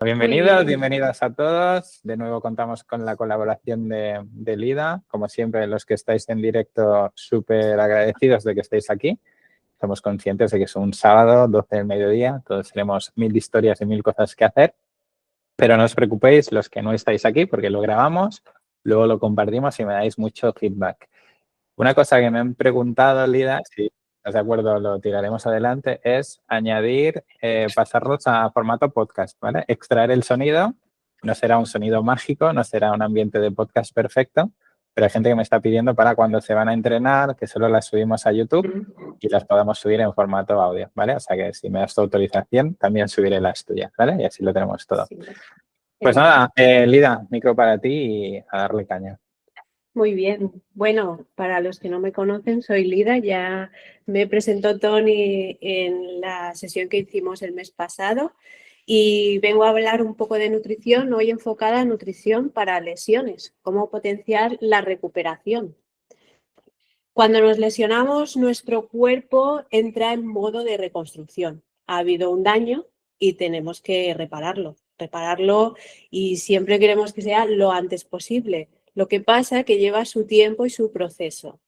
Muy Bienvenidos, bien. bienvenidas a todos. De nuevo contamos con la colaboración de Lida. Como siempre, los que estáis en directo, súper agradecidos de que estéis aquí. Estamos conscientes de que es un sábado, 12 del mediodía. Todos tenemos mil historias y mil cosas que hacer. Pero no os preocupéis los que no estáis aquí porque lo grabamos, luego lo compartimos y me dais mucho feedback. Una cosa que me han preguntado, Lida, si estás de acuerdo, lo tiraremos adelante, es añadir, pasarlos a formato podcast, ¿vale? Extraer el sonido, no será un sonido mágico, no será un ambiente de podcast perfecto, pero hay gente que me está pidiendo para cuando se van a entrenar, que solo las subimos a YouTube y las podamos subir en formato audio, ¿vale? O sea que si me das tu autorización, también subiré las tuyas, ¿vale? Y así lo tenemos todo. Sí, Pues genial. nada, Lida, micro para ti y a darle caña. Muy bien. Bueno, para los que no me conocen, soy Lida. Ya me presentó Tony en la sesión que hicimos el mes pasado y vengo a hablar un poco de nutrición, hoy enfocada a nutrición para lesiones, cómo potenciar la recuperación. Cuando nos lesionamos, nuestro cuerpo entra en modo de reconstrucción. Ha habido un daño y tenemos que repararlo y siempre queremos que sea lo antes posible. Lo que pasa es que lleva su tiempo y su proceso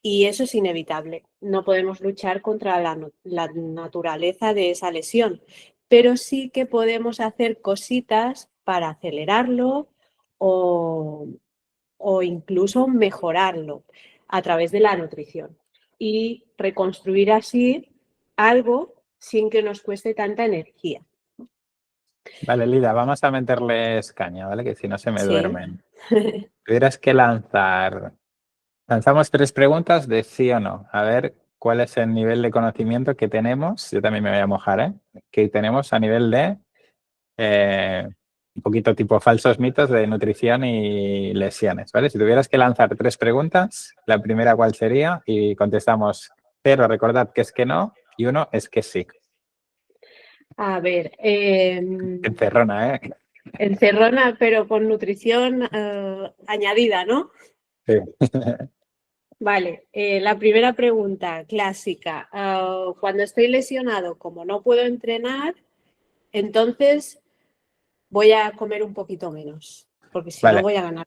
y eso es inevitable. No podemos luchar contra la naturaleza de esa lesión, pero sí que podemos hacer cositas para acelerarlo o, o incluso mejorarlo a través de la nutrición y reconstruir así algo sin que nos cueste tanta energía. Vale, Lida, vamos a meterles caña, ¿vale? Que si no se me Sí. duermen. Tuvieras que lanzamos 3 preguntas de sí o no. A ver cuál es el nivel de conocimiento que tenemos. Yo también me voy a mojar, ¿eh? Que tenemos a nivel de un poquito tipo falsos mitos de nutrición y lesiones, ¿vale? Si tuvieras que lanzar 3 preguntas, la primera, ¿cuál sería? Y contestamos 0, recordad que es que no, y 1 es que sí. A ver, Encerrona, ¿eh? encerrona, pero con nutrición añadida, ¿no? Sí. Vale, la primera pregunta clásica. Cuando estoy lesionado, como no puedo entrenar, entonces voy a comer un poquito menos, porque si no Vale. voy a ganar.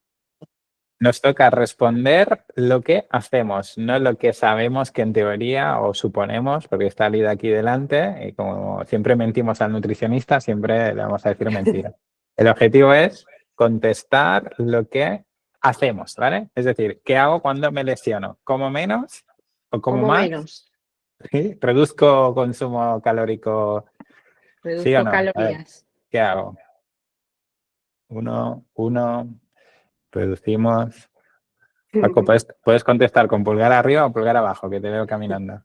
Nos toca responder lo que hacemos, no lo que sabemos que en teoría o suponemos, porque está Lida aquí delante y como siempre mentimos al nutricionista, siempre le vamos a decir mentira. El objetivo es contestar lo que hacemos, ¿vale? Es decir, ¿qué hago cuando me lesiono? ¿Como menos o como Como más? menos, ¿Sí? ¿Reduzco consumo calórico? ¿Sí o reduzco no? A ver, calorías. ¿qué hago? Uno, reducimos. Paco, puedes contestar con pulgar arriba o pulgar abajo, que te veo caminando.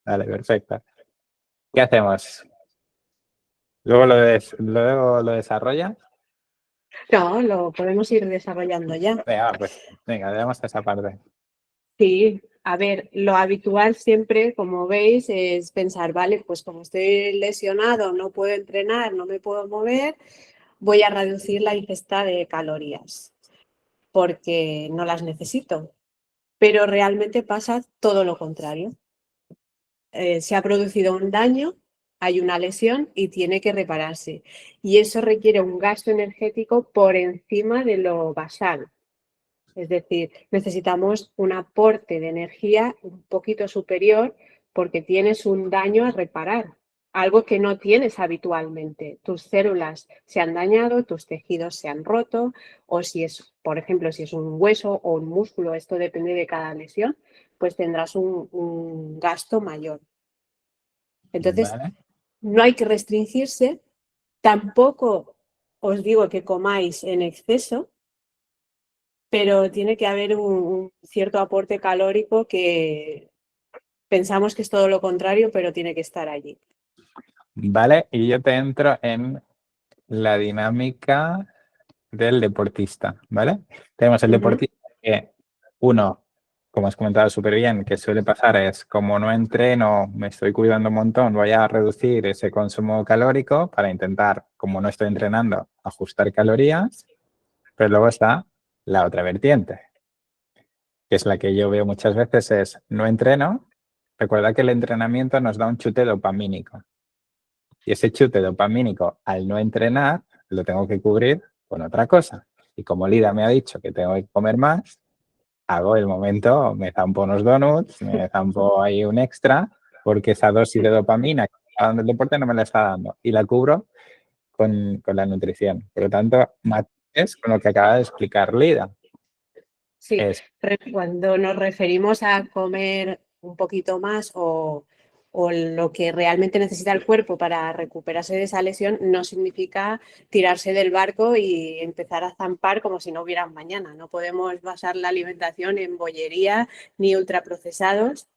Vale, perfecto. ¿Qué hacemos? Luego lo desarrolla. No, lo podemos ir desarrollando ya. Venga, pues venga, dejamos esa parte. Sí, a ver, lo habitual siempre, como veis, es pensar, vale, pues como estoy lesionado, no puedo entrenar, no me puedo mover, voy a reducir la ingesta de calorías porque no las necesito. Pero realmente pasa todo lo contrario. Se ha producido un daño, hay una lesión y tiene que repararse. Y eso requiere un gasto energético por encima de lo basal. Es decir, necesitamos un aporte de energía un poquito superior porque tienes un daño a reparar, algo que no tienes habitualmente. Tus células se han dañado, tus tejidos se han roto, o si es, por ejemplo, si es un hueso o un músculo, esto depende de cada lesión, pues tendrás un gasto mayor. Entonces, Vale. no hay que restringirse, tampoco os digo que comáis en exceso, pero tiene que haber un cierto aporte calórico que pensamos que es todo lo contrario, pero tiene que estar allí. Vale, y yo te entro en la dinámica del deportista, ¿vale? Tenemos el deportista que, uno, como has comentado súper bien, que suele pasar es, como no entreno, me estoy cuidando un montón, voy a reducir ese consumo calórico para intentar, como no estoy entrenando, ajustar calorías, pero luego está la otra vertiente, que es la que yo veo muchas veces, es no entreno. Recuerda que el entrenamiento nos da un chute dopamínico. Y ese chute dopamínico, al no entrenar, lo tengo que cubrir con otra cosa. Y como Lida me ha dicho que tengo que comer más, hago el momento, me zampo unos donuts, me zampo ahí un extra, porque esa dosis de dopamina que me está dando el deporte no me la está dando. Y la cubro con la nutrición. Por lo tanto, es con lo que acaba de explicar Lida. Sí, Es, cuando nos referimos a comer un poquito más o lo que realmente necesita el cuerpo para recuperarse de esa lesión, no significa tirarse del barco y empezar a zampar como si no hubiera un mañana. No podemos basar la alimentación en bollería ni ultraprocesados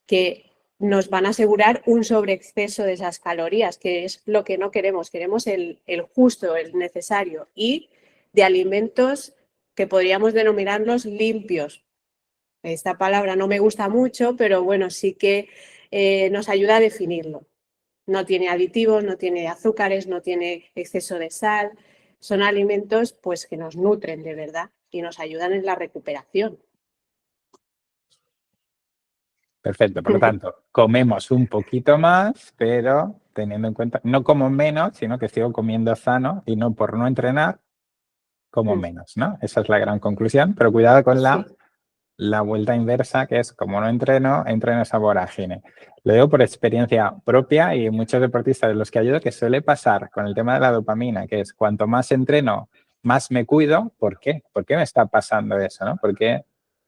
que nos van a asegurar un sobreexceso de esas calorías, que es lo que no queremos. Queremos el justo, el necesario y de alimentos que podríamos denominarlos limpios. Esta palabra no me gusta mucho, pero bueno, sí que nos ayuda a definirlo. No tiene aditivos, no tiene azúcares, no tiene exceso de sal. Son alimentos pues que nos nutren de verdad y nos ayudan en la recuperación. perfecto. Por lo tanto, comemos un poquito más, pero teniendo en cuenta, no como menos, sino que sigo comiendo sano y no por no entrenar, como menos, ¿no? Esa es la gran conclusión, pero cuidado con Sí. la vuelta inversa, que es como no entreno, entro en esa vorágine. Lo digo por experiencia propia y muchos deportistas de los que ayudo que suele pasar con el tema de la dopamina, que es cuanto más entreno, más me cuido. ¿Por qué? ¿Por qué me está pasando eso, no? Porque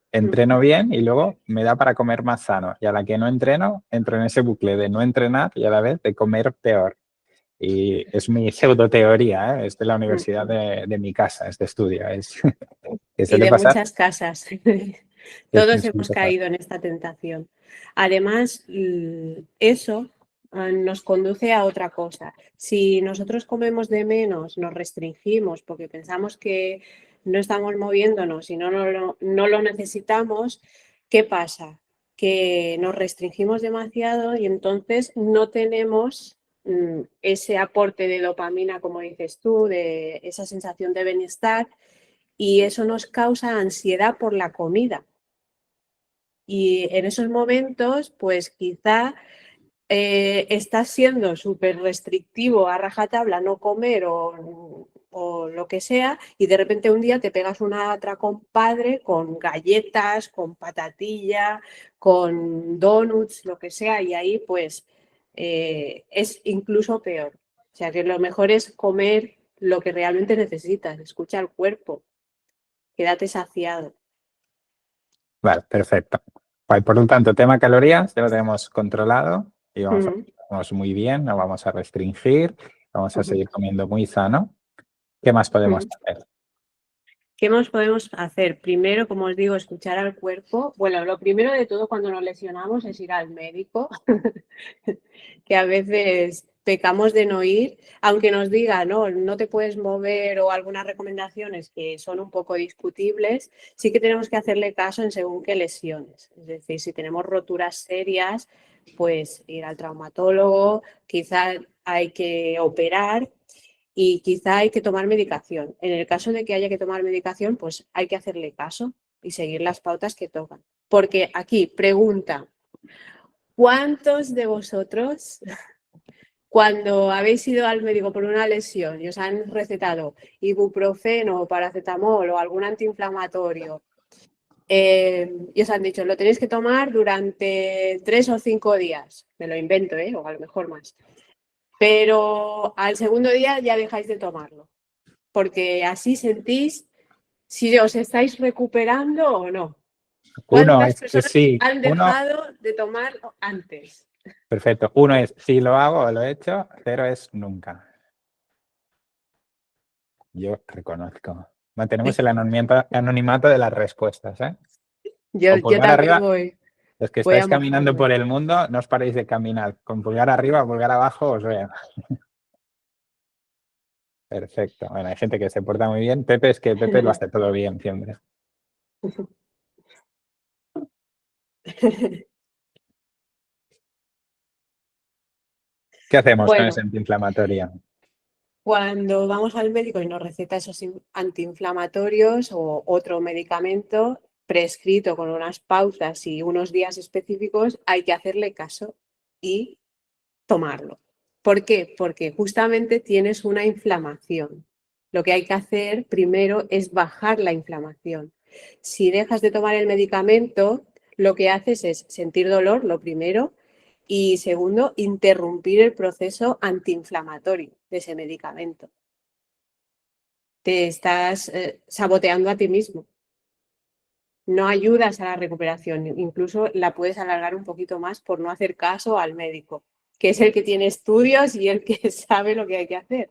entreno bien y luego me da para comer más sano. Y a la que no entreno, entro en ese bucle de no entrenar y a la vez de comer peor. Y es mi pseudoteoría, ¿eh? Es de la universidad de mi casa, es de estudio. Es, que Y suele de pasar. muchas casas. Todos Es hemos caído en esta tentación. Además, eso nos conduce a otra cosa. Si nosotros comemos de menos, nos restringimos porque pensamos que no estamos moviéndonos y no lo necesitamos, ¿qué pasa? Que nos restringimos demasiado y entonces no tenemos ese aporte de dopamina, como dices tú, de esa sensación de bienestar y eso nos causa ansiedad por la comida. Y en esos momentos, pues quizá estás siendo súper restrictivo a rajatabla, no comer o lo que sea, y de repente un día te pegas una atracón padre con galletas, con patatilla, con donuts, lo que sea, y ahí pues es incluso peor. O sea que lo mejor es comer lo que realmente necesitas, escucha al cuerpo, quédate saciado. Vale, perfecto. Vale, por lo tanto, tema calorías ya lo tenemos controlado y vamos muy bien, no vamos a restringir, vamos a seguir comiendo muy sano. ¿Qué más podemos hacer? ¿Qué más podemos hacer? Primero, como os digo, escuchar al cuerpo. Bueno, lo primero de todo cuando nos lesionamos es ir al médico, que a veces pecamos de no ir, aunque nos diga, no, no te puedes mover o algunas recomendaciones que son un poco discutibles, sí que tenemos que hacerle caso en según qué lesiones. Es decir, si tenemos roturas serias, pues ir al traumatólogo, quizá hay que operar y quizá hay que tomar medicación. En el caso de que haya que tomar medicación, pues hay que hacerle caso y seguir las pautas que tocan. Porque aquí, pregunta, ¿cuántos de vosotros, cuando habéis ido al médico por una lesión y os han recetado ibuprofeno o paracetamol o algún antiinflamatorio y os han dicho, lo tenéis que tomar durante 3 o 5 días? Me lo invento, o a lo mejor más. Pero al segundo día ya dejáis de tomarlo, porque así sentís si os estáis recuperando o no. Uno ¿Cuántas es que personas sí, han dejado de tomar antes? perfecto. Uno es si lo hago o lo he hecho, cero es nunca. Yo reconozco. Mantenemos el anonimato de las respuestas, ¿eh? Con Yo pulgar también arriba, los que voy a estáis caminando mojarme. por el mundo, no os paréis de caminar. Con pulgar arriba, pulgar abajo, os veo. Perfecto. Bueno, hay gente que se porta muy bien. Pepe es que Pepe lo hace todo bien siempre. ¿Qué hacemos con ese Bueno, antiinflamatorio? cuando vamos al médico y nos receta esos antiinflamatorios o otro medicamento prescrito con unas pautas y unos días específicos, hay que hacerle caso y tomarlo. ¿Por qué? Porque justamente tienes una inflamación. Lo que hay que hacer primero es bajar la inflamación. Si dejas de tomar el medicamento, lo que haces es sentir dolor, lo primero, y segundo, interrumpir el proceso antiinflamatorio de ese medicamento. Te estás saboteando a ti mismo. No ayudas a la recuperación, incluso la puedes alargar un poquito más por no hacer caso al médico, que es el que tiene estudios y el que sabe lo que hay que hacer.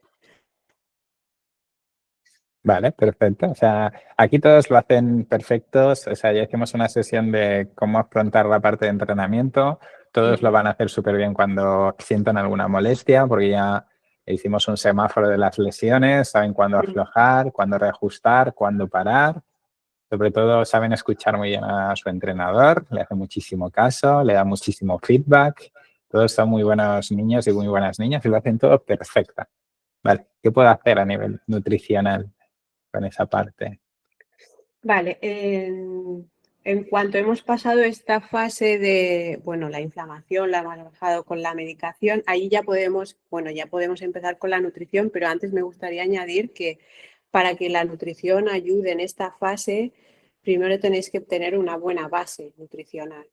Vale, perfecto. O sea, aquí todos lo hacen perfectos. O sea, ya hicimos una sesión de cómo afrontar la parte de entrenamiento. Todos lo van a hacer súper bien cuando sientan alguna molestia, porque ya hicimos un semáforo de las lesiones, saben cuándo aflojar, cuándo reajustar, cuándo parar. Sobre todo saben escuchar muy bien a su entrenador, le hace muchísimo caso, le da muchísimo feedback. Todos son muy buenos niños y muy buenas niñas y lo hacen todo perfecto. Vale, ¿qué puedo hacer a nivel nutricional con esa parte? Vale, en cuanto hemos pasado esta fase de, bueno, la inflamación, la hemos bajado con la medicación, ahí ya podemos, bueno, ya podemos empezar con la nutrición, pero antes me gustaría añadir que para que la nutrición ayude en esta fase, primero tenéis que obtener una buena base nutricional.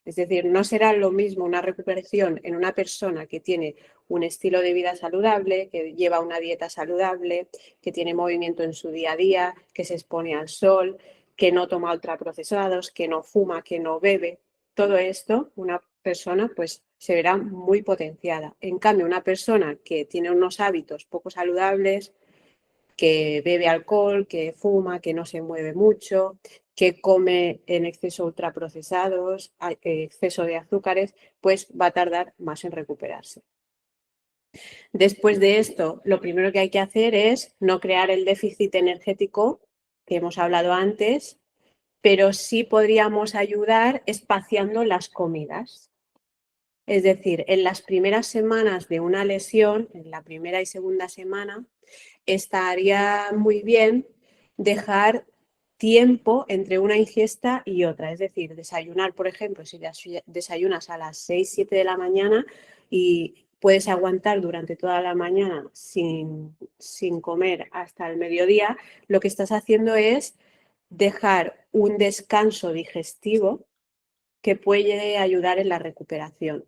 Es decir, no será lo mismo una recuperación en una persona que tiene un estilo de vida saludable, que lleva una dieta saludable, que tiene movimiento en su día a día, que se expone al sol, que no toma ultraprocesados, que no fuma, que no bebe. Todo esto, una persona pues se verá muy potenciada. En cambio, una persona que tiene unos hábitos poco saludables, que bebe alcohol, que fuma, que no se mueve mucho, que come en exceso ultraprocesados, exceso de azúcares, pues va a tardar más en recuperarse. Después de esto, lo primero que hay que hacer es no crear el déficit energético que hemos hablado antes, pero sí podríamos ayudar espaciando las comidas. Es decir, en las primeras semanas de una lesión, en la primera y segunda semana, estaría muy bien dejar tiempo entre una ingesta y otra. Es decir, desayunar, por ejemplo, si desayunas a las 6, 7 de la mañana y puedes aguantar durante toda la mañana sin comer hasta el mediodía, lo que estás haciendo es dejar un descanso digestivo que puede ayudar en la recuperación.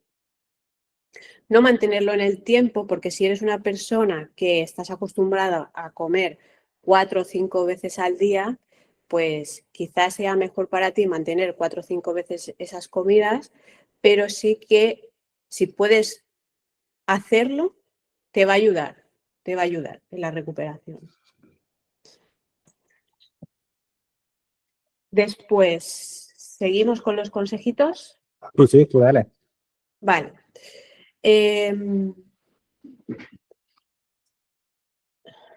No mantenerlo en el tiempo, porque si eres una persona que estás acostumbrada a comer 4 o 5 veces al día, pues quizás sea mejor para ti mantener 4 o 5 veces esas comidas, pero sí que si puedes hacerlo, te va a ayudar en la recuperación. Después, ¿seguimos con los consejitos? Sí, tú dale. Vale.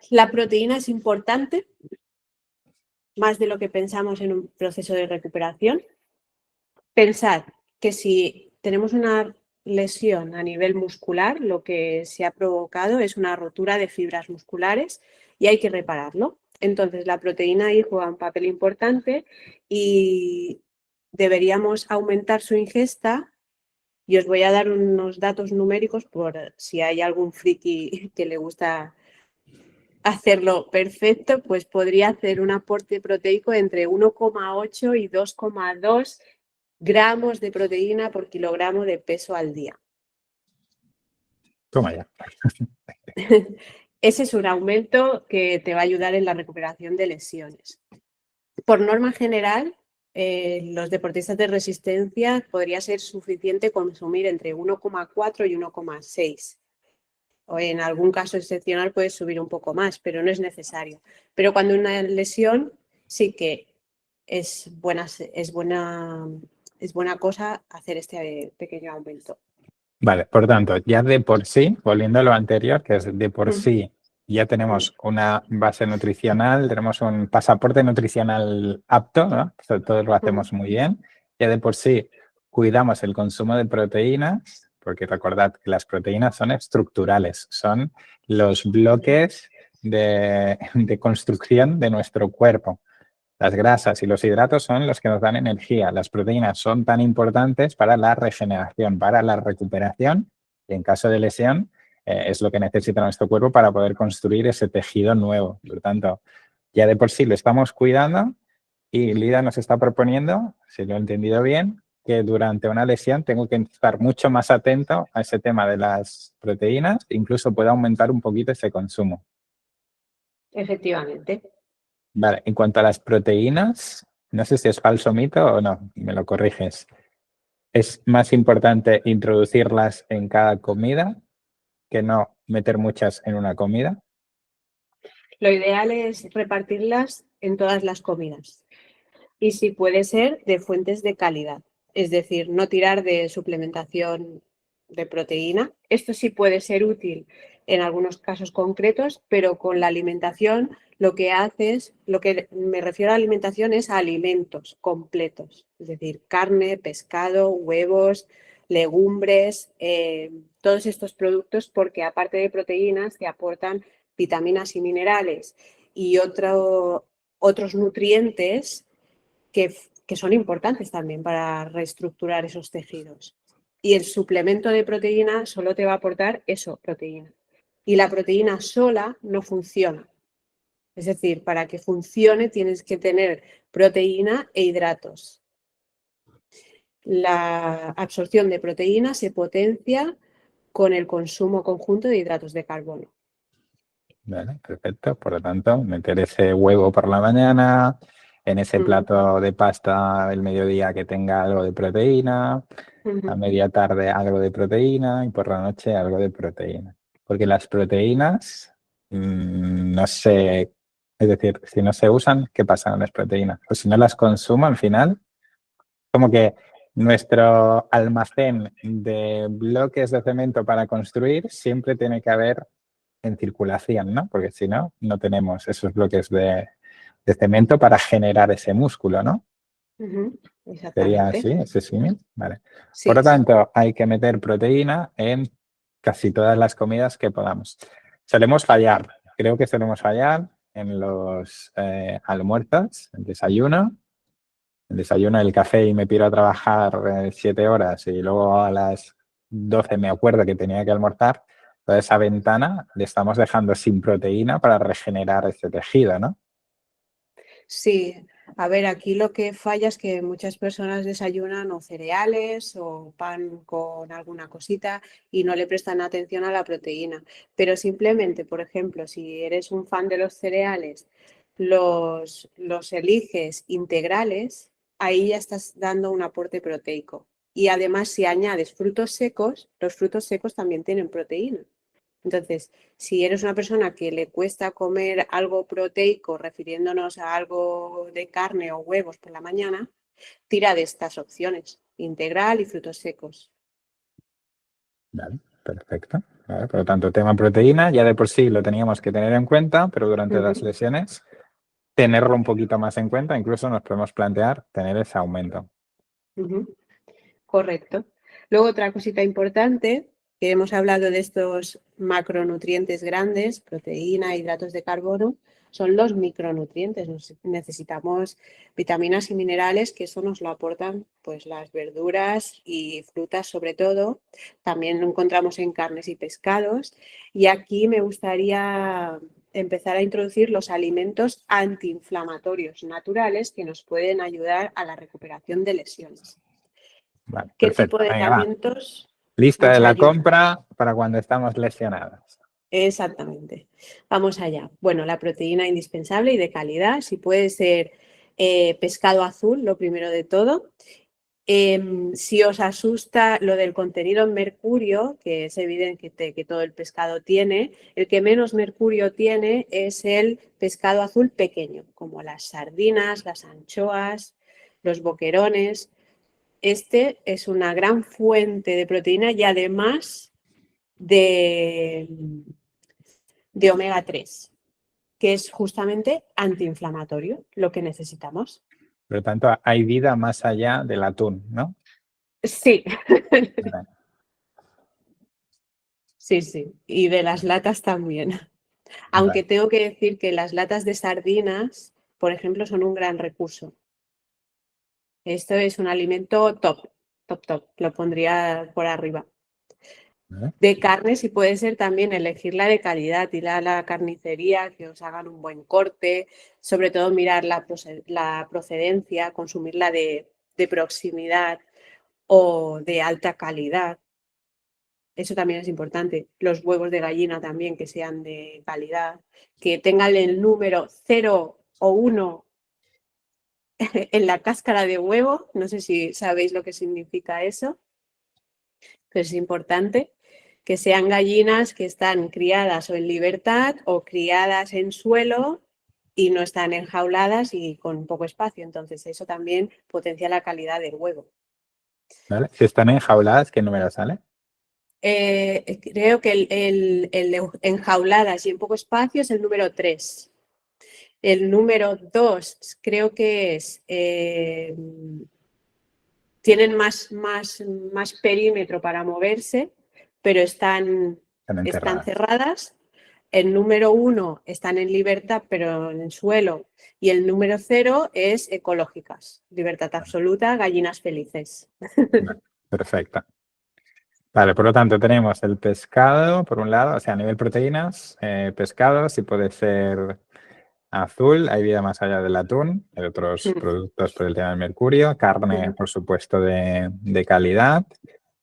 La proteína es importante, más de lo que pensamos en un proceso de recuperación. Pensad que si tenemos una lesión a nivel muscular, lo que se ha provocado es una rotura de fibras musculares y hay que repararlo. Entonces, la proteína ahí juega un papel importante y deberíamos aumentar su ingesta. Y os voy a dar unos datos numéricos por si hay algún friki que le gusta hacerlo perfecto, pues podría hacer un aporte proteico entre 1,8 y 2,2 gramos de proteína por kilogramo de peso al día. Toma ya. Ese es un aumento que te va a ayudar en la recuperación de lesiones. Por norma general, los deportistas de resistencia podría ser suficiente consumir entre 1,4 y 1,6. O en algún caso excepcional puedes subir un poco más, pero no es necesario. Pero cuando una lesión sí que es buena cosa hacer este pequeño aumento. Vale, por tanto, ya de por sí, volviendo a lo anterior, que es de por sí, ya tenemos una base nutricional, tenemos un pasaporte nutricional apto, ¿no? Eso todos lo hacemos muy bien. Ya de por sí cuidamos el consumo de proteínas, porque recordad que las proteínas son estructurales, son los bloques de construcción de nuestro cuerpo. Las grasas y los hidratos son los que nos dan energía. Las proteínas son tan importantes para la regeneración, para la recuperación Y en caso de lesión, es lo que necesita nuestro cuerpo para poder construir ese tejido nuevo. Por lo tanto, ya de por sí lo estamos cuidando y Lida nos está proponiendo, si lo he entendido bien, que durante una lesión tengo que estar mucho más atento a ese tema de las proteínas, incluso puede aumentar un poquito ese consumo. Efectivamente. Vale, en cuanto a las proteínas, no sé si es falso mito o no, me lo corriges. ¿Es más importante introducirlas en cada comida que no meter muchas en una comida? Lo ideal es repartirlas en todas las comidas y si puede ser de fuentes de calidad, es decir, no tirar de suplementación de proteína. Esto sí puede ser útil en algunos casos concretos, pero con la alimentación lo que haces, lo que me refiero a alimentación es a alimentos completos, es decir, carne, pescado, huevos, legumbres, todos estos productos porque aparte de proteínas te aportan vitaminas y minerales y otros nutrientes que son importantes también para reestructurar esos tejidos. Y el suplemento de proteína solo te va a aportar eso, proteína. Y la proteína sola no funciona. Es decir, para que funcione tienes que tener proteína e hidratos. La absorción de proteína se potencia con el consumo conjunto de hidratos de carbono. Vale, perfecto. Por lo tanto, meter ese huevo por la mañana, en ese plato de pasta del mediodía que tenga algo de proteína, a media tarde algo de proteína y por la noche algo de proteína. Porque las proteínas, no sé, es decir, si no se usan, ¿qué pasa con las proteínas? O si no las consumo al final, como que nuestro almacén de bloques de cemento para construir siempre tiene que haber en circulación, ¿no? Porque si no, no tenemos esos bloques de cemento para generar ese músculo, ¿no? Sería Exactamente. así, ese símil. Vale. Sí, Por lo tanto, hay que meter proteína en casi todas las comidas que podamos. Solemos fallar, creo que solemos fallar en los almuerzos, el desayuno. El desayuno, el café y me piro a trabajar 7 horas y luego a las 12 me acuerdo que tenía que almorzar. Toda esa ventana le estamos dejando sin proteína para regenerar ese tejido, ¿no? sí. A ver, aquí lo que falla es que muchas personas desayunan o cereales o pan con alguna cosita y no le prestan atención a la proteína. Pero simplemente, por ejemplo, si eres un fan de los cereales, los eliges integrales, ahí ya estás dando un aporte proteico. Y además, si añades frutos secos, los frutos secos también tienen proteína. Entonces, si eres una persona que le cuesta comer algo proteico, refiriéndonos a algo de carne o huevos por la mañana, tira de estas opciones, integral y frutos secos. Vale, perfecto. Vale, por lo tanto, tema proteína, ya de por sí lo teníamos que tener en cuenta, pero durante las lesiones, tenerlo un poquito más en cuenta, incluso nos podemos plantear tener ese aumento. Correcto. Luego, otra cosita importante, que hemos hablado de estos macronutrientes grandes, proteína, hidratos de carbono, son los micronutrientes. Necesitamos vitaminas y minerales que eso nos lo aportan pues las verduras y frutas sobre todo. También lo encontramos en carnes y pescados. Y aquí me gustaría empezar a introducir los alimentos antiinflamatorios naturales que nos pueden ayudar a la recuperación de lesiones. Vale, ¿Qué tipo perfecto. de Venga, va. alimentos Lista de nos la ayudan? compra para cuando estamos lesionados. Exactamente. Vamos allá. Bueno, la proteína indispensable y de calidad, si puede ser pescado azul, lo primero de todo. Si os asusta lo del contenido en mercurio, que es evidente que todo el pescado tiene, el que menos mercurio tiene es el pescado azul pequeño, como las sardinas, las anchoas, los boquerones. Este es una gran fuente de proteína y además de omega 3, que es justamente antiinflamatorio, lo que necesitamos. Por lo tanto, hay vida más allá del atún, ¿no? Sí, Vale. sí, sí. Y de las latas también. Aunque Vale. tengo que decir que las latas de sardinas, por ejemplo, son un gran recurso. Esto es un alimento top, top, top. Lo pondría por arriba. ¿Vale? De carnes, y puede ser también elegir la de calidad, ir a la carnicería, que os hagan un buen corte, sobre todo mirar la procedencia, consumirla de proximidad o de alta calidad. Eso también es importante. Los huevos de gallina también, que sean de calidad, que tengan el número 0 o 1 en la cáscara de huevo. No sé si sabéis lo que significa eso, pero es importante. Que sean gallinas que están criadas o en libertad o criadas en suelo y no están enjauladas y con poco espacio. Entonces eso también potencia la calidad del huevo. ¿Vale? Si están enjauladas, ¿qué número sale? Creo que el de enjauladas y en poco espacio es el número 3. El número 2 creo que es, tienen más perímetro para moverse, pero están Enterradas. cerradas. El número 1 están en libertad, pero en el suelo. Y el número 0 es ecológicas. Libertad absoluta, gallinas felices. Vale, perfecto. Vale, por lo tanto tenemos el pescado, por un lado, o sea, a nivel proteínas, pescado, si puede ser azul, hay vida más allá del atún, hay otros productos por el tema del mercurio, carne, por supuesto, de calidad,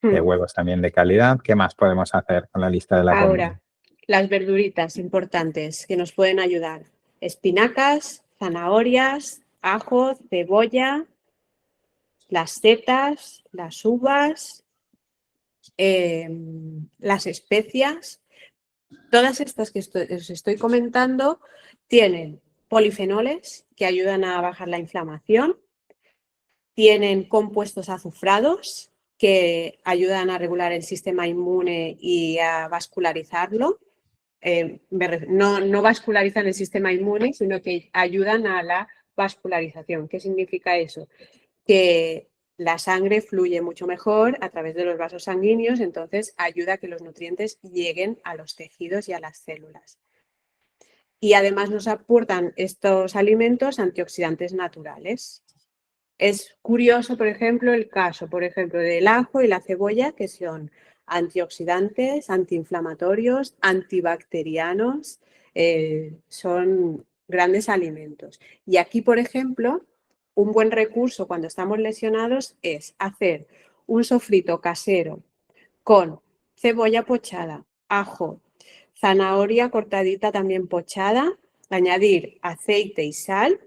huevos también de calidad. ¿Qué más podemos hacer con la lista de la compra? Ahora, las verduritas importantes que nos pueden ayudar. Espinacas, zanahorias, ajo, cebolla, las setas, las uvas, las especias. Todas estas que os estoy comentando tienen polifenoles que ayudan a bajar la inflamación, tienen compuestos azufrados que ayudan a regular el sistema inmune y a vascularizarlo. No vascularizan el sistema inmune, sino que ayudan a la vascularización. ¿Qué significa eso? Que la sangre fluye mucho mejor a través de los vasos sanguíneos, entonces ayuda a que los nutrientes lleguen a los tejidos y a las células. Y además nos aportan estos alimentos antioxidantes naturales. Es curioso, por ejemplo, el caso, del ajo y la cebolla, que son antioxidantes, antiinflamatorios, antibacterianos, son grandes alimentos. Y aquí, por ejemplo, un buen recurso cuando estamos lesionados es hacer un sofrito casero con cebolla pochada, ajo, zanahoria cortadita también pochada, añadir aceite y sal,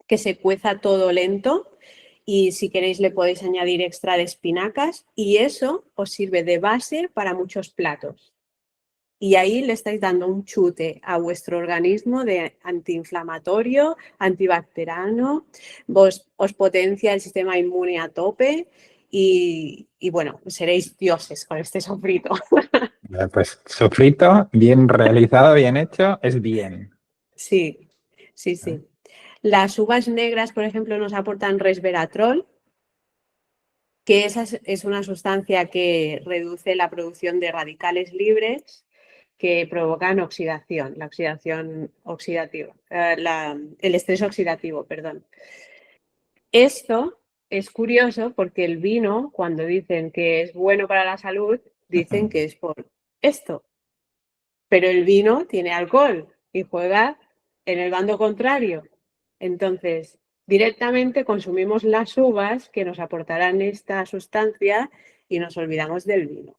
que se cueza todo lento, y si queréis le podéis añadir extra de espinacas, y eso os sirve de base para muchos platos. Y ahí le estáis dando un chute a vuestro organismo de antiinflamatorio, antibacteriano, os potencia el sistema inmune a tope y bueno, seréis dioses con este sofrito. Pues sofrito, bien realizado, bien hecho, es bien. Sí, sí, sí. Las uvas negras, por ejemplo, nos aportan resveratrol, que esa es una sustancia que reduce la producción de radicales libres que provocan oxidación, la oxidación oxidativa, el estrés oxidativo, perdón. Esto es curioso porque el vino, cuando dicen que es bueno para la salud, dicen que es por esto, pero el vino tiene alcohol y juega en el bando contrario. Entonces, directamente consumimos las uvas que nos aportarán esta sustancia y nos olvidamos del vino.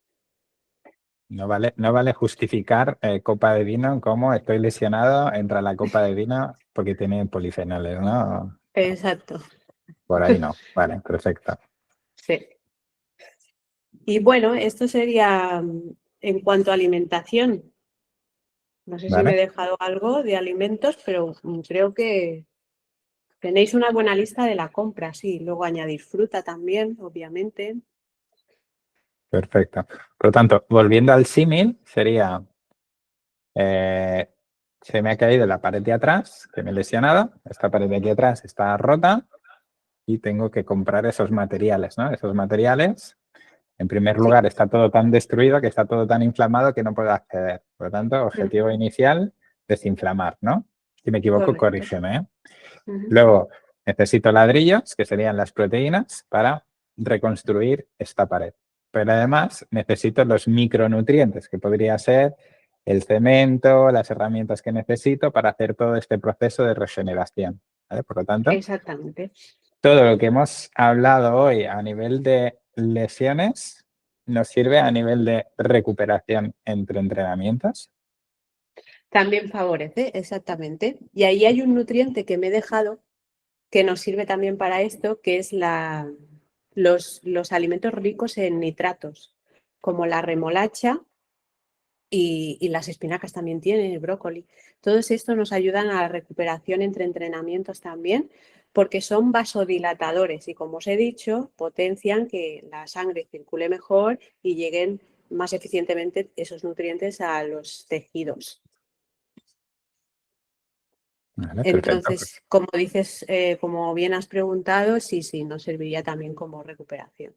No vale justificar copa de vino como estoy lesionado, entra la copa de vino porque tiene polifenoles, ¿no? Exacto. Por ahí no. Vale, perfecto. Sí. Y bueno, esto sería en cuanto a alimentación. No sé si me he Vale, dejado algo de alimentos, pero creo que tenéis una buena lista de la compra, sí. Luego añadir fruta también, obviamente. perfecto. Por lo tanto, volviendo al símil, sería, se me ha caído la pared de atrás, que me he lesionado, esta pared de aquí atrás está rota y tengo que comprar esos materiales, ¿no? Esos materiales, en primer Sí. lugar, está todo tan destruido, que está todo tan inflamado que no puedo acceder. Por lo tanto, objetivo inicial, desinflamar, ¿no? Si me equivoco, Correcto. corrígeme, ¿eh? Ujú. Luego, necesito ladrillos, que serían las proteínas, para reconstruir esta pared. pero además necesito los micronutrientes, que podría ser el cemento, las herramientas que necesito para hacer todo este proceso de regeneración, ¿vale? Por lo tanto, Exactamente. todo lo que hemos hablado hoy a nivel de lesiones nos sirve a nivel de recuperación entre entrenamientos. También favorece, exactamente. Y ahí hay un nutriente que me he dejado que nos sirve también para esto, que es los alimentos ricos en nitratos, como la remolacha y las espinacas también tienen, el brócoli. Todos estos nos ayudan a la recuperación entre entrenamientos también, porque son vasodilatadores y, como os he dicho, potencian que la sangre circule mejor y lleguen más eficientemente esos nutrientes a los tejidos. Vale, perfecto. Entonces, como dices, como bien has preguntado, sí, nos serviría también como recuperación.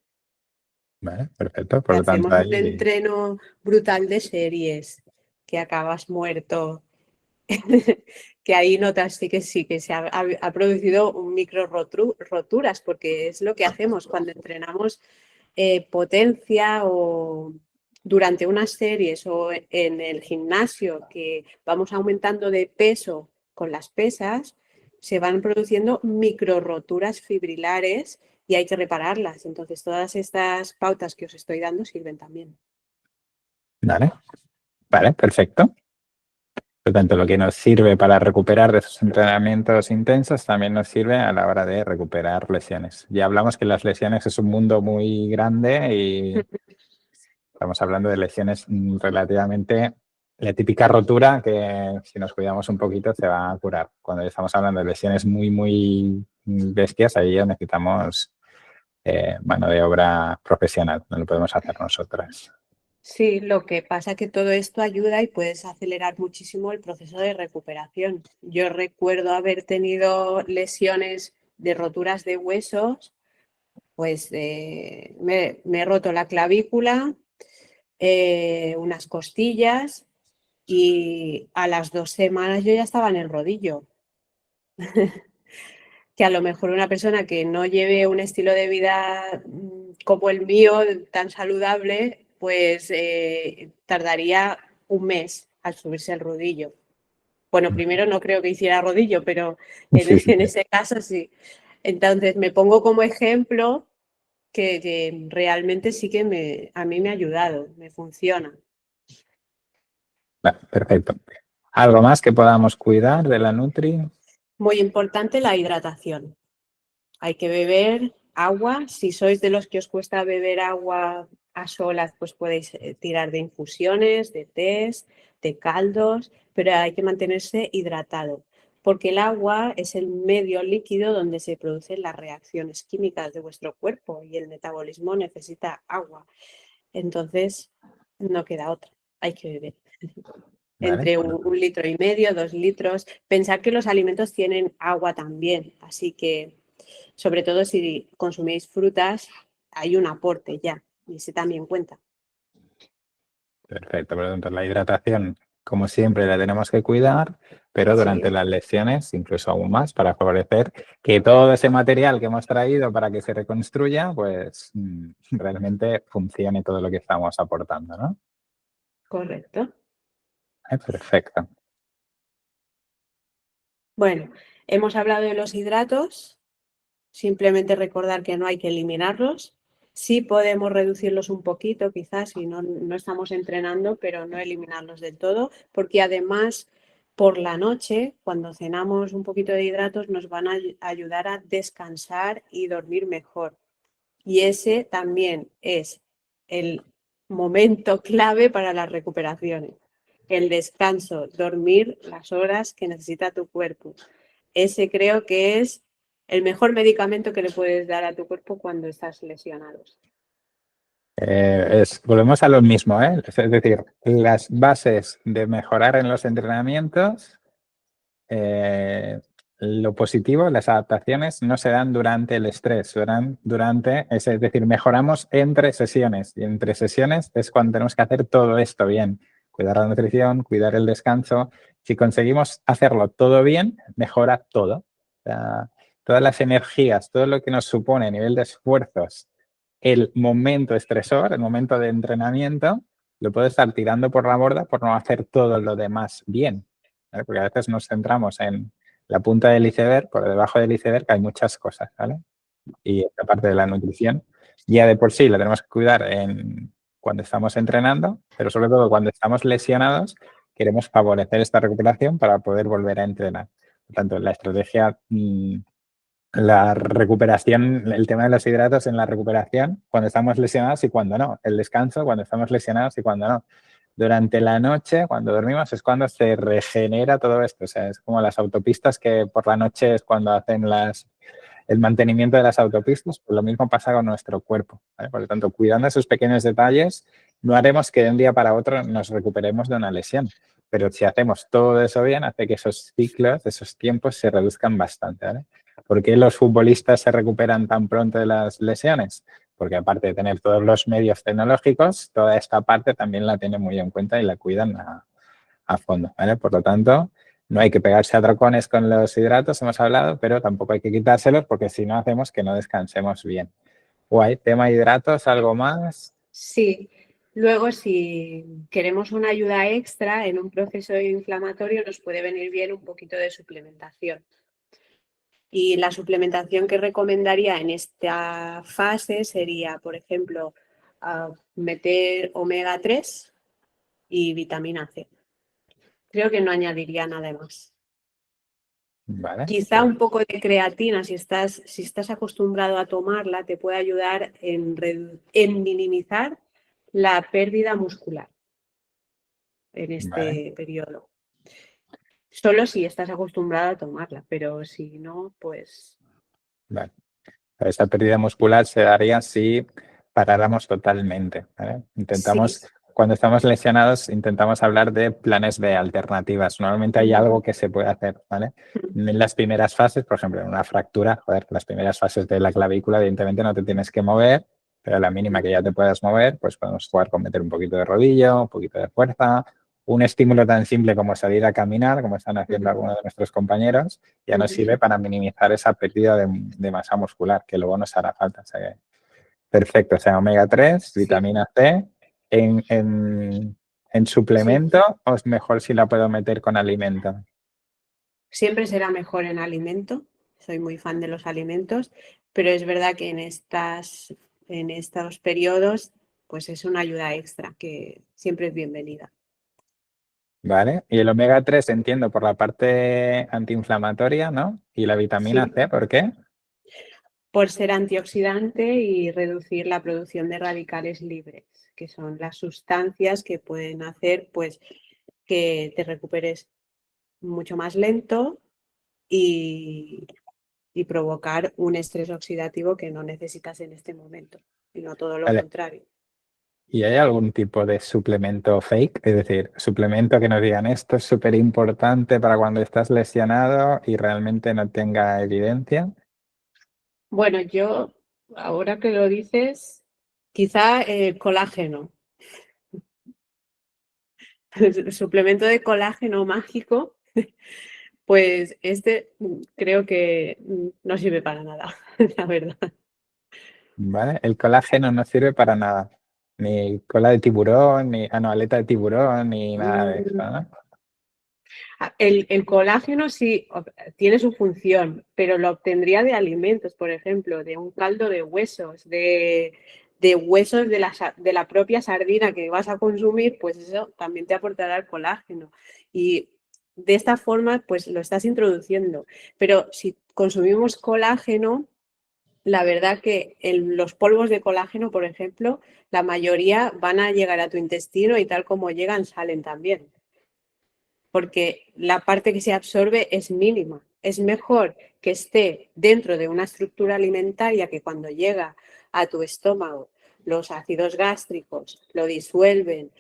Vale, perfecto. Si Por lo tanto, hacemos un ahí... entreno brutal de series, que acabas muerto, que ahí notas sí que se ha producido un micro roturas, porque es lo que hacemos cuando entrenamos potencia o durante unas series o en el gimnasio, que vamos aumentando de peso con las pesas, se van produciendo micro roturas fibrilares y hay que repararlas. Entonces, todas estas pautas que os estoy dando sirven también. Vale, vale, perfecto. Por lo tanto, lo que nos sirve para recuperar de esos entrenamientos intensos también nos sirve a la hora de recuperar lesiones. Ya hablamos que las lesiones es un mundo muy grande y estamos hablando de lesiones relativamente, la típica rotura que si nos cuidamos un poquito se va a curar. Cuando estamos hablando de lesiones muy bestias, ahí ya necesitamos mano de obra profesional, no lo podemos hacer nosotras. Sí, lo que pasa es que todo esto ayuda y puedes acelerar muchísimo el proceso de recuperación. Yo recuerdo haber tenido lesiones de roturas de huesos, pues me he roto la clavícula, unas costillas y a las 2 semanas yo ya estaba en el rodillo. Que a lo mejor una persona que no lleve un estilo de vida como el mío, tan saludable, pues tardaría un mes al subirse al rodillo. Bueno, primero no creo que hiciera rodillo, pero Sí, sí, en ese caso sí. Entonces me pongo como ejemplo que realmente sí que a mí me ha ayudado, me funciona. vale, perfecto. ¿Algo más que podamos cuidar de la Nutri? Muy importante la hidratación. Hay que beber agua. Si sois de los que os cuesta beber agua a solas, pues podéis tirar de infusiones, de tés, de caldos, pero hay que mantenerse hidratado, porque el agua es el medio líquido donde se producen las reacciones químicas de vuestro cuerpo y el metabolismo necesita agua. Entonces, no queda otra, hay que beber. Vale, Entre 1,5 litros, 2 litros. Pensad que los alimentos tienen agua también, así que sobre todo si consumís frutas, hay un aporte ya y ese también cuenta. perfecto. Por lo tanto, la hidratación, como siempre, la tenemos que cuidar, pero durante Sí, las lesiones, incluso aún más, para favorecer que todo ese material que hemos traído para que se reconstruya, pues realmente funcione todo lo que estamos aportando, ¿no? correcto. Perfecto. Bueno, hemos hablado de los hidratos, simplemente recordar que no hay que eliminarlos. Sí podemos reducirlos un poquito, quizás si no estamos entrenando, pero no eliminarlos del todo, porque además por la noche, cuando cenamos un poquito de hidratos, nos van a ayudar a descansar y dormir mejor. Y ese también es el momento clave para las recuperaciones. El descanso, dormir las horas que necesita tu cuerpo. Ese creo que es el mejor medicamento que le puedes dar a tu cuerpo cuando estás lesionado. Volvemos a lo mismo, ¿eh? Es decir, las bases de mejorar en los entrenamientos, lo positivo, las adaptaciones no se dan durante el estrés, se dan durante, es decir, mejoramos entre sesiones y entre sesiones es cuando tenemos que hacer todo esto bien, cuidar la nutrición, cuidar el descanso. Si conseguimos hacerlo todo bien, mejora todo. O sea, todas las energías, todo lo que nos supone a nivel de esfuerzos el momento estresor, el momento de entrenamiento, lo puedo estar tirando por la borda por no hacer todo lo demás bien, ¿vale? Porque a veces nos centramos en la punta del iceberg, por debajo del iceberg hay muchas cosas, ¿vale? Y esta parte de la nutrición ya de por sí la tenemos que cuidar cuando estamos entrenando, pero sobre todo cuando estamos lesionados, queremos favorecer esta recuperación para poder volver a entrenar. Por tanto, la estrategia, la recuperación, el tema de los hidratos en la recuperación, cuando estamos lesionados y cuando no. El descanso, cuando estamos lesionados y cuando no. Durante la noche, cuando dormimos, es cuando se regenera todo esto. O sea, es como las autopistas que por la noche es cuando hacen el mantenimiento de las autopistas, pues lo mismo pasa con nuestro cuerpo, ¿vale? Por lo tanto, cuidando esos pequeños detalles, no haremos que de un día para otro nos recuperemos de una lesión. Pero si hacemos todo eso bien, hace que esos ciclos, esos tiempos se reduzcan bastante, ¿vale? ¿Por qué los futbolistas se recuperan tan pronto de las lesiones? Porque aparte de tener todos los medios tecnológicos, toda esta parte también la tienen muy en cuenta y la cuidan a fondo, ¿vale? Por lo tanto, no hay que pegarse a trocones con los hidratos, hemos hablado, pero tampoco hay que quitárselos porque si no hacemos que no descansemos bien. Guay, tema hidratos, ¿algo más? Sí. Luego, si queremos una ayuda extra en un proceso inflamatorio, nos puede venir bien un poquito de suplementación. Y la suplementación que recomendaría en esta fase sería, por ejemplo, meter omega 3 y vitamina C. Creo que no añadiría nada más. Vale. Quizá un poco de creatina, si estás acostumbrado a tomarla, te puede ayudar en minimizar la pérdida muscular en Vale, este periodo. Solo si estás acostumbrado a tomarla, pero si no, pues vale. Esa pérdida muscular se daría si paráramos totalmente, ¿vale? sí. Cuando estamos lesionados, intentamos hablar de planes B, alternativas. Normalmente hay algo que se puede hacer, ¿vale? En las primeras fases, por ejemplo, en una fractura, joder, las primeras fases de la clavícula, evidentemente no te tienes que mover, pero a la mínima que ya te puedas mover, pues podemos jugar con meter un poquito de rodillo, un poquito de fuerza, un estímulo tan simple como salir a caminar, como están haciendo algunos de nuestros compañeros, ya nos sirve para minimizar esa pérdida de masa muscular, que luego nos hará falta. O sea que, perfecto, o sea, omega 3, Sí, vitamina C, en sí. suplemento, o es mejor si la puedo meter con alimento. Siempre será mejor en alimento. Soy muy fan de los alimentos, pero es verdad que en estos periodos, pues es una ayuda extra que siempre es bienvenida. ¿Vale? Y el omega 3 entiendo por la parte antiinflamatoria, ¿no? Y la vitamina Sí, C, ¿por qué? por ser antioxidante y reducir la producción de radicales libres, que son las sustancias que pueden hacer pues que te recuperes mucho más lento y, y provocar un estrés oxidativo que no necesitas en este momento, sino todo lo Vale. contrario. ¿Y hay algún tipo de suplemento fake? Es decir, suplemento que nos digan esto es súper importante para cuando estás lesionado y realmente no tenga evidencia. Bueno, yo, ahora que lo dices, quizá el colágeno, el suplemento de colágeno mágico, pues creo que no sirve para nada, la verdad. ¿Vale? El colágeno no sirve para nada. Ni cola de tiburón, ni no, aleta de tiburón, ni nada de eso, Mm, ¿no? El colágeno sí tiene su función, pero lo obtendría de alimentos, por ejemplo, de un caldo de huesos, de huesos de la propia sardina que vas a consumir, pues eso también te aportará el colágeno. Y de esta forma, pues lo estás introduciendo. Pero si consumimos colágeno, la verdad que los polvos de colágeno, por ejemplo, la mayoría van a llegar a tu intestino y tal como llegan, salen también porque la parte que se absorbe es mínima. Es mejor que esté dentro de una estructura alimentaria que cuando llega a tu estómago los ácidos gástricos lo disuelven,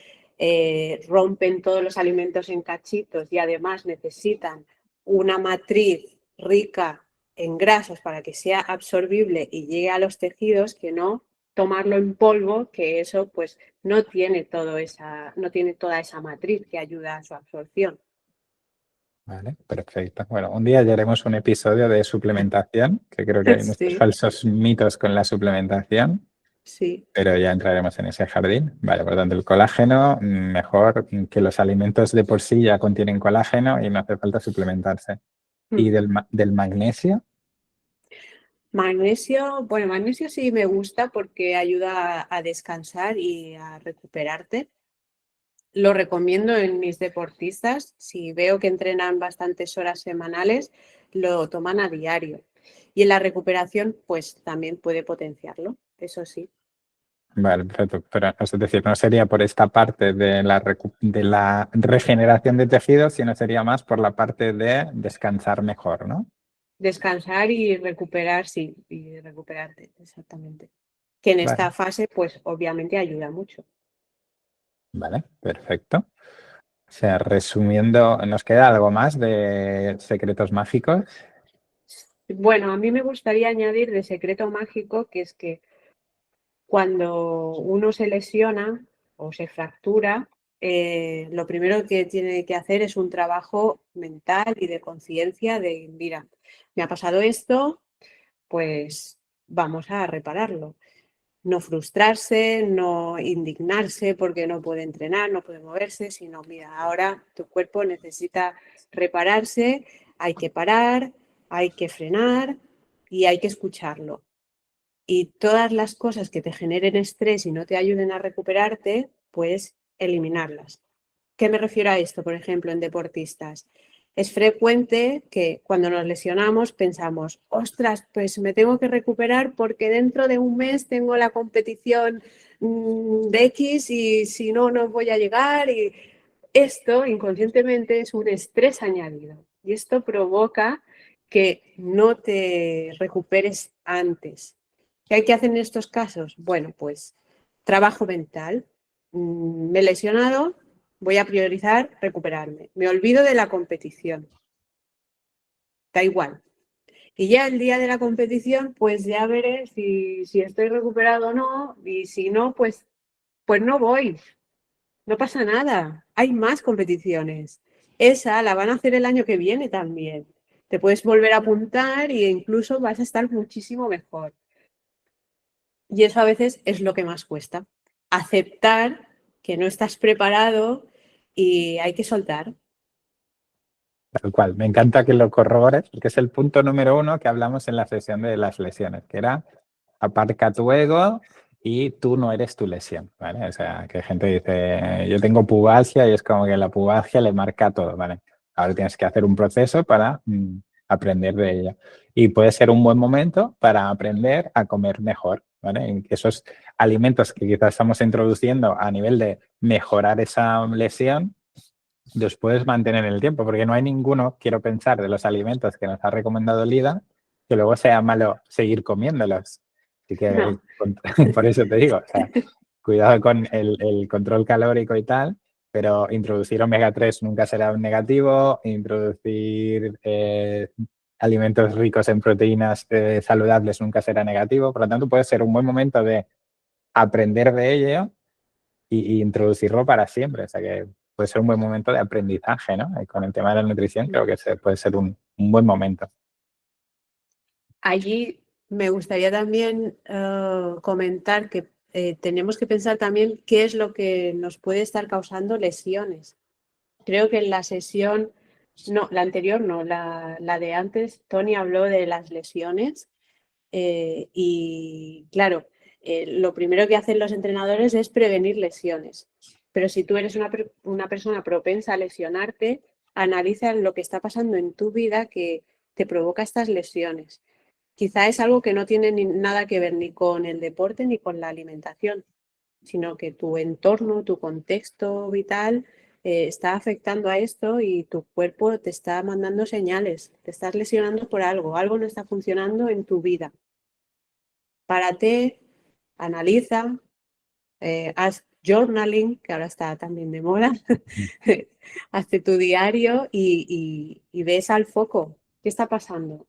rompen todos los alimentos en cachitos y además necesitan una matriz rica en grasas para que sea absorbible y llegue a los tejidos, que no tomarlo en polvo, que eso pues no tiene no tiene toda esa matriz que ayuda a su absorción. Vale, perfecto. Bueno, un día ya haremos un episodio de suplementación, que creo que hay muchos Sí, falsos mitos con la suplementación. sí. pero ya entraremos en ese jardín. Vale, por lo tanto, el colágeno, mejor que los alimentos de por sí ya contienen colágeno y no hace falta suplementarse. ¿Y Mm. del magnesio? Magnesio, bueno, magnesio sí me gusta porque ayuda a descansar y a recuperarte. Lo recomiendo en mis deportistas. Si veo que entrenan bastantes horas semanales, lo toman a diario. Y en la recuperación, pues también puede potenciarlo, eso sí. Vale, perfecto. Pero, es decir, no sería por esta parte de de la regeneración de tejidos, sino sería más por la parte de descansar mejor, ¿no? Descansar y recuperar, sí, y recuperarte, exactamente. Que en esta Vale, fase, pues obviamente ayuda mucho. vale, perfecto. O sea, resumiendo, ¿nos queda algo más de secretos mágicos? Bueno, a mí me gustaría añadir de secreto mágico que es que cuando uno se lesiona o se fractura, lo primero que tiene que hacer es un trabajo mental y de conciencia de, mira, me ha pasado esto, pues vamos a repararlo. No frustrarse, no indignarse porque no puede entrenar, no puede moverse, sino, mira, ahora tu cuerpo necesita repararse, hay que parar, hay que frenar y hay que escucharlo. Y todas las cosas que te generen estrés y no te ayuden a recuperarte, pues eliminarlas. ¿Qué me refiero a esto, por ejemplo, en deportistas? Es frecuente que cuando nos lesionamos pensamos, ostras, pues me tengo que recuperar porque dentro de un mes tengo la competición de X y si no, no voy a llegar. Y esto inconscientemente es un estrés añadido y esto provoca que no te recuperes antes. ¿Qué hay que hacer en estos casos? Bueno, pues trabajo mental. Me he lesionado, voy a priorizar recuperarme. Me olvido de la competición. Da igual. Y ya el día de la competición, pues ya veré si estoy recuperado o no. Y si no, pues no voy. No pasa nada. Hay más competiciones. Esa la van a hacer el año que viene también. Te puedes volver a apuntar e incluso vas a estar muchísimo mejor. Y eso a veces es lo que más cuesta. Aceptar que no estás preparado y hay que soltar. Tal cual. Me encanta que lo corrobores, porque es el punto número uno que hablamos en la sesión de las lesiones, que era aparca tu ego y tú no eres tu lesión, ¿vale? O sea, que gente dice, yo tengo pubalgia y es como que la pubalgia le marca todo, ¿vale? Ahora tienes que hacer un proceso para aprender de ella. Y puede ser un buen momento para aprender a comer mejor, ¿vale? En que esos alimentos que quizás estamos introduciendo a nivel de mejorar esa lesión, los puedes mantener en el tiempo, porque no hay ninguno, quiero pensar, de los alimentos que nos ha recomendado Lida, que luego sea malo seguir comiéndolos. Así que No. por eso te digo, o sea, cuidado con el control calórico y tal, pero introducir omega 3 nunca será un negativo, introducir alimentos ricos en proteínas saludables nunca será negativo, por lo tanto puede ser un buen momento de aprender de ello y introducirlo para siempre. O sea que puede ser un buen momento de aprendizaje, ¿no? Y con el tema de la nutrición creo que puede ser un buen momento. Allí me gustaría también comentar que tenemos que pensar también qué es lo que nos puede estar causando lesiones. Creo que en la sesión, no, la anterior no, la de antes, Tony habló de las lesiones y claro, lo primero que hacen los entrenadores es prevenir lesiones. Pero si tú eres una persona propensa a lesionarte, analiza lo que está pasando en tu vida que te provoca estas lesiones. Quizá es algo que no tiene nada que ver ni con el deporte ni con la alimentación, sino que tu entorno, tu contexto vital está afectando a esto y tu cuerpo te está mandando señales, te estás lesionando por algo, algo no está funcionando en tu vida. Párate, analiza, haz journaling, que ahora está también de moda, hazte tu diario y ves al foco. ¿Qué está pasando?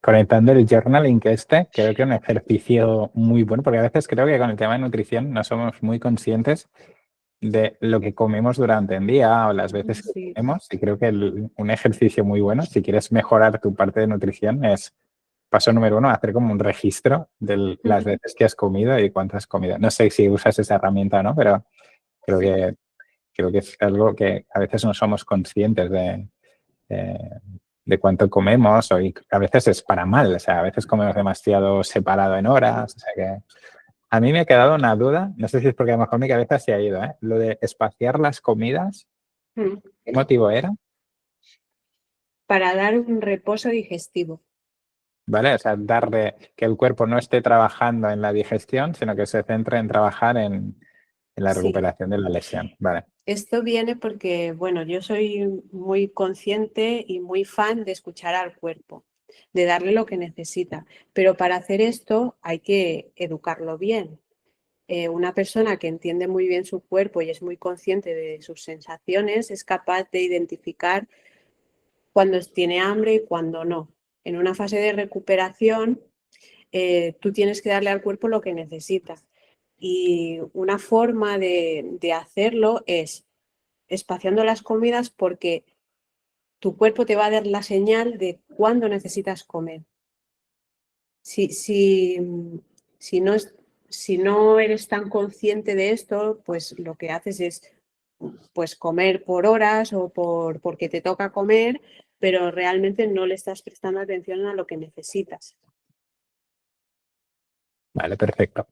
Conectando el journaling creo que es un ejercicio muy bueno, porque a veces creo que con el tema de nutrición no somos muy conscientes de lo que comemos durante el día o las veces que Sí. comemos. Y creo que un ejercicio muy bueno, si quieres mejorar tu parte de nutrición, es paso número 1, hacer como un registro de las veces que has comido y cuántas has comido. No sé si usas esa herramienta o no, pero creo que es algo que a veces no somos conscientes de cuánto comemos y a veces es para mal. O sea, a veces comemos demasiado separado en horas. O sea que a mí me ha quedado una duda, no sé si es porque a lo mejor mi cabeza se ha ido, ¿eh? Lo de espaciar las comidas, ¿qué motivo era? Para dar un reposo digestivo. ¿Vale? O sea, darle que el cuerpo no esté trabajando en la digestión, sino que se centre en trabajar en la Sí. recuperación de la lesión. Vale. Esto viene porque, bueno, yo soy muy consciente y muy fan de escuchar al cuerpo, de darle lo que necesita, pero para hacer esto hay que educarlo bien. Una persona que entiende muy bien su cuerpo y es muy consciente de sus sensaciones es capaz de identificar cuando tiene hambre y cuando no. En una fase de recuperación, tú tienes que darle al cuerpo lo que necesita. Y una forma de hacerlo es espaciando las comidas porque tu cuerpo te va a dar la señal de cuándo necesitas comer. Si no eres tan consciente de esto, pues lo que haces es pues comer por horas o porque te toca comer, pero realmente no le estás prestando atención a lo que necesitas. Vale, perfecto.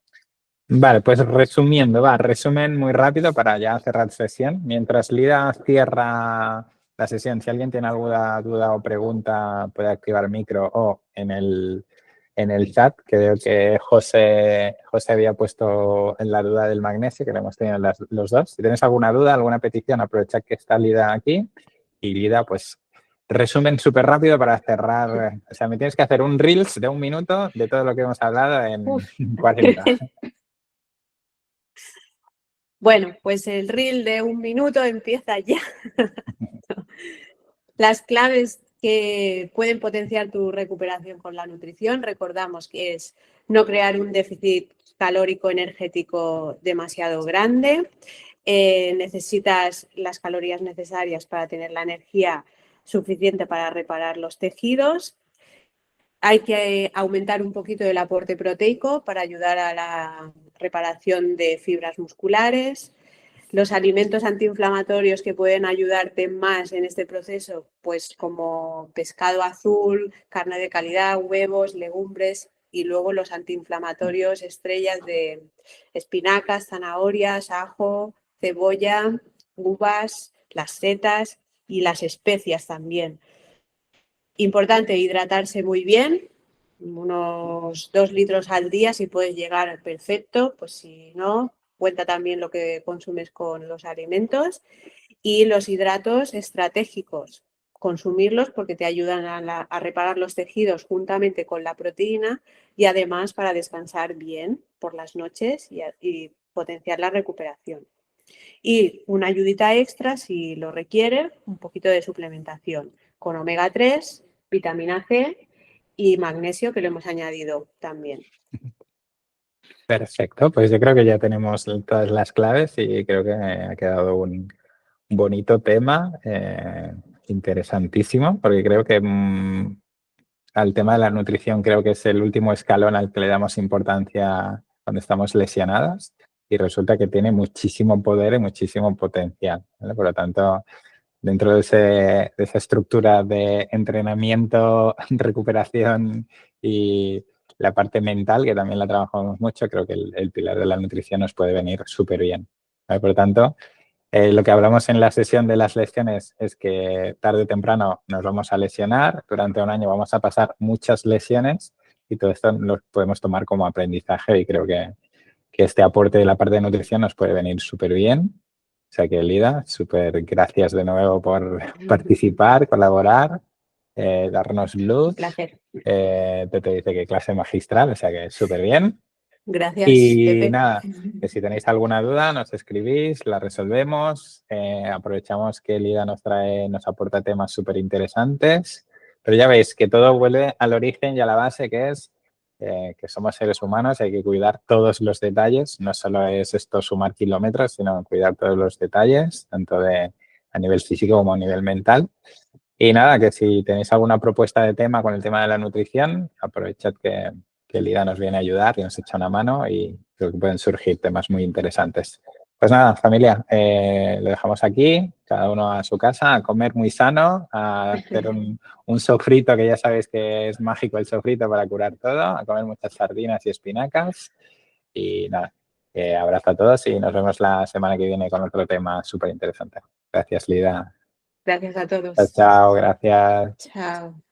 Vale, pues resumiendo, resumen muy rápido para ya cerrar sesión. Mientras Lida cierra la sesión, si alguien tiene alguna duda o pregunta, puede activar el micro o en el chat, que veo que José había puesto en la duda del magnesio, que lo hemos tenido los dos. Si tienes alguna duda, alguna petición, aprovecha que está Lida aquí. Y Lida, pues, resumen súper rápido para cerrar. O sea, me tienes que hacer un Reels de 1 minuto de todo lo que hemos hablado en 40. Bueno, pues el reel de 1 minuto empieza ya. Las claves que pueden potenciar tu recuperación con la nutrición, recordamos que es no crear un déficit calórico energético demasiado grande. Necesitas las calorías necesarias para tener la energía suficiente para reparar los tejidos. Hay que aumentar un poquito el aporte proteico para ayudar a la reparación de fibras musculares. Los alimentos antiinflamatorios que pueden ayudarte más en este proceso, pues como pescado azul, carne de calidad, huevos, legumbres y luego los antiinflamatorios estrellas de espinacas, zanahorias, ajo, cebolla, uvas, las setas y las especias también. Importante hidratarse muy bien, unos 2 litros al día si puedes llegar, perfecto, pues si no, cuenta también lo que consumes con los alimentos y los hidratos estratégicos, consumirlos porque te ayudan a reparar los tejidos juntamente con la proteína y además para descansar bien por las noches y potenciar la recuperación. Y una ayudita extra, si lo requiere, un poquito de suplementación con omega 3, vitamina C y magnesio, que lo hemos añadido también. Perfecto, pues yo creo que ya tenemos todas las claves y creo que ha quedado un bonito tema, interesantísimo, porque creo que al tema de la nutrición creo que es el último escalón al que le damos importancia cuando estamos lesionadas y resulta que tiene muchísimo poder y muchísimo potencial, ¿vale? Por lo tanto, dentro de esa estructura de entrenamiento, recuperación y la parte mental, que también la trabajamos mucho, creo que el pilar de la nutrición nos puede venir súper bien, ¿vale? Por lo tanto, lo que hablamos en la sesión de las lesiones es que tarde o temprano nos vamos a lesionar, durante un año vamos a pasar muchas lesiones y todo esto lo podemos tomar como aprendizaje y creo que este aporte de la parte de nutrición nos puede venir súper bien. O sea que, Lida, súper gracias de nuevo por participar, colaborar, darnos luz. Un placer. Te dice que clase magistral, o sea que súper bien. Gracias, Y Pepe. nada, que si tenéis alguna duda nos escribís, la resolvemos. Aprovechamos que Lida nos aporta temas súper interesantes. Pero ya veis que todo vuelve al origen y a la base que es que somos seres humanos, hay que cuidar todos los detalles. No solo es esto sumar kilómetros, sino cuidar todos los detalles, tanto a nivel físico como a nivel mental. Y nada, que si tenéis alguna propuesta de tema con el tema de la nutrición, aprovechad que Lida nos viene a ayudar y nos echa una mano y creo que pueden surgir temas muy interesantes. Pues nada, familia, lo dejamos aquí, cada uno a su casa, a comer muy sano, a hacer un sofrito, que ya sabéis que es mágico el sofrito para curar todo, a comer muchas sardinas y espinacas. Y nada, abrazo a todos y nos vemos la semana que viene con otro tema súper interesante. Gracias, Lida. Gracias a Chao, todos. chao, gracias. Chao.